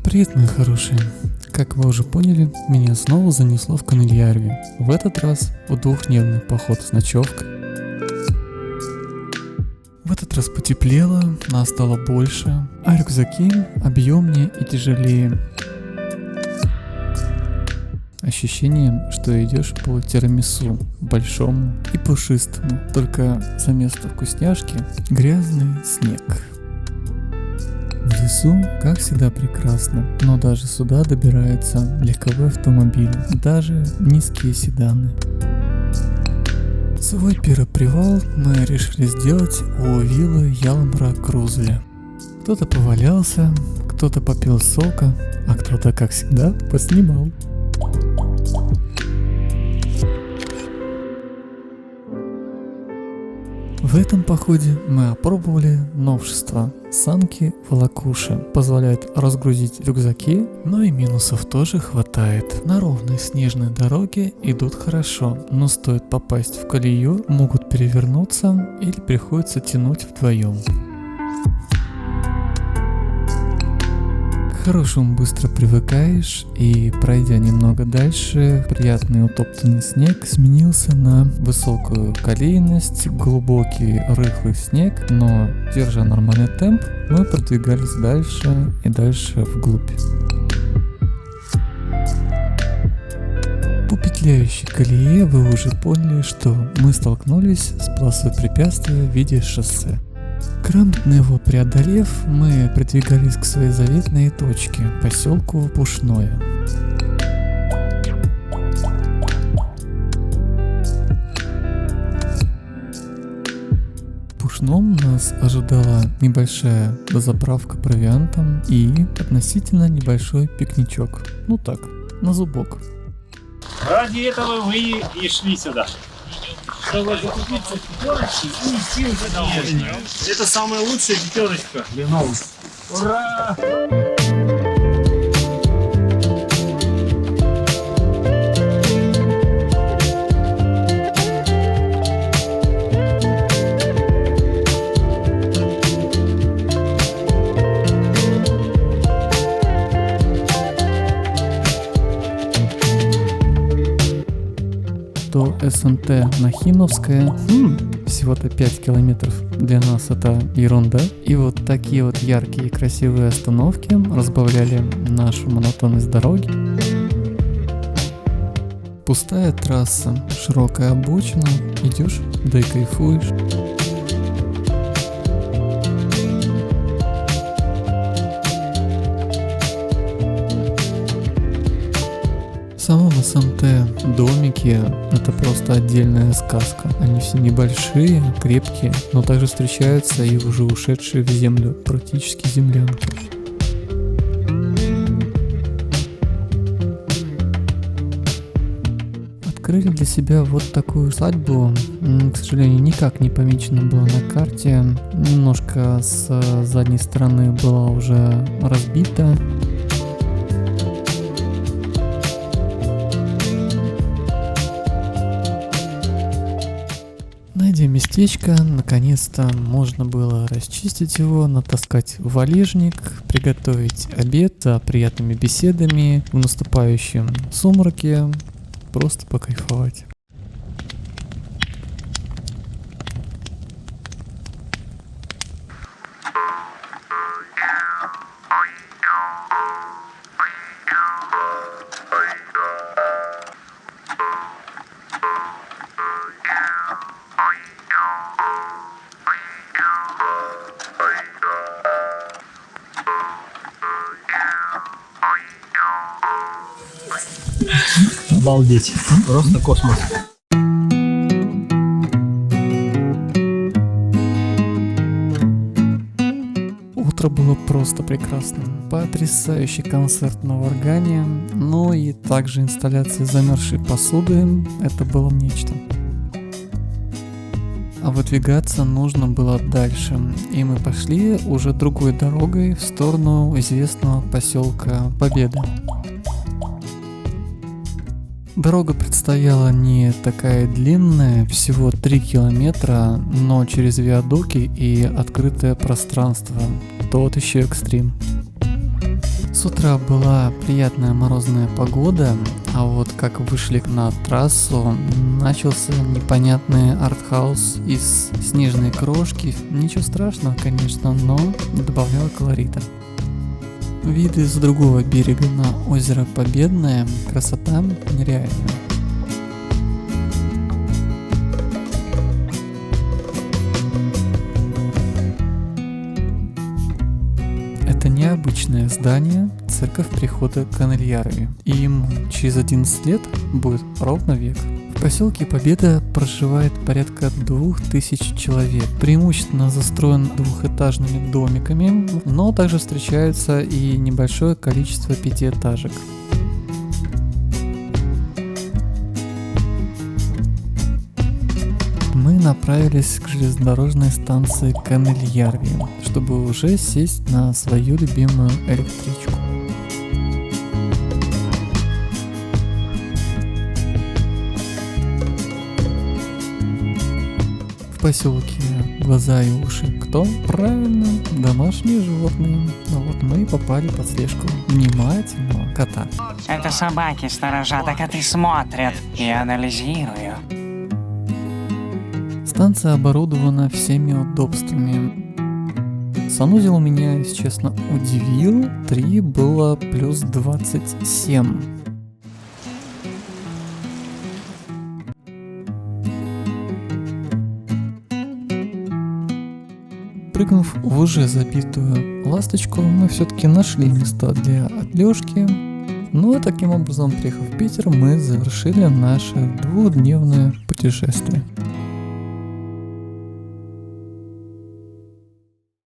Привет, мои хорошие. Как вы уже поняли, меня снова занесло в Камельярви. В этот раз в двухдневный поход с ночевкой. В этот раз потеплело, нас стало больше, а рюкзаки объемнее и тяжелее. Ощущение, что идешь по тирамису, большому и пушистому, только за место вкусняшки грязный снег. В лесу, как всегда, прекрасно, но даже сюда добираются легковые автомобили, даже низкие седаны. Свой первый привал мы решили сделать у виллы Ялмара Крузеля. Кто-то повалялся, кто-то попил сока, а кто-то, как всегда, поснимал. В этом походе мы опробовали новшество. Санки-волокуши позволяют разгрузить рюкзаки, но и минусов тоже хватает. На ровной снежной дороге идут хорошо, но стоит попасть в колею, могут перевернуться или приходится тянуть вдвоем. К хорошему быстро привыкаешь, и пройдя немного дальше, приятный утоптанный снег сменился на высокую колейность, глубокий рыхлый снег, но держа нормальный темп, мы продвигались дальше и дальше вглубь. По петляющей колее вы уже поняли, что мы столкнулись с полосой препятствия в виде шоссе. Грамотно его преодолев, мы продвигались к своей заветной точке, поселку Пушное. В Пушном нас ожидала небольшая дозаправка провиантом и относительно небольшой пикничок. Ну так, на зубок. Ради этого вы и шли сюда. Чтобы закупиться пятерочки и идти уже домой. Это самая лучшая пятерочка для новых. Ура! До СНТ Нахимовская, всего-то 5 километров, для нас это ерунда. И вот такие вот яркие и красивые остановки разбавляли нашу монотонность дороги. Пустая трасса, широкая обочина, идешь, да и кайфуешь. В самом СМТ домики — это просто отдельная сказка. Они все небольшие, крепкие, но также встречаются и уже ушедшие в землю, практически землянки. Открыли для себя вот такую усадьбу, к сожалению, никак не помечено было на карте. Немножко с задней стороны была уже разбита. Найдя местечко, наконец-то можно было расчистить его, натаскать валежник, приготовить обед за приятными беседами в наступающем сумраке, просто покайфовать. Обалдеть. Просто космос. Утро было просто прекрасным. Потрясающий концерт на органе, но и также инсталляция замерзшей посуды. Это было нечто. А выдвигаться нужно было дальше, и мы пошли уже другой дорогой в сторону известного поселка Победа. Дорога предстояла не такая длинная, всего 3 километра, но через виадуки и открытое пространство. Тот еще экстрим. С утра была приятная морозная погода, а вот как вышли на трассу, начался непонятный артхаус из снежной крошки. Ничего страшного, конечно, но добавляло колорита. Виды с другого берега на озеро Победное, красота нереальная. Это необычное здание, церковь прихода Канельярви, и ему через 11 лет будет ровно век. В поселке Победа проживает порядка 2000 человек, преимущественно застроен двухэтажными домиками, но также встречаются и небольшое количество пятиэтажек. Мы направились к железнодорожной станции Канельярви, чтобы уже сесть на свою любимую электричку. В поселке глаза и уши кто? Правильно, домашние животные. Но вот мы и попали под слежку внимательного кота. Это собаки сторожат, а коты смотрят и анализируют. Станция оборудована всеми удобствами. Санузел меня, если честно, удивил. 3 было плюс 27. Прыгнув в уже забитую ласточку, мы все-таки нашли места для отлежки. Ну и таким образом, приехав в Питер, мы завершили наше 2-дневное путешествие.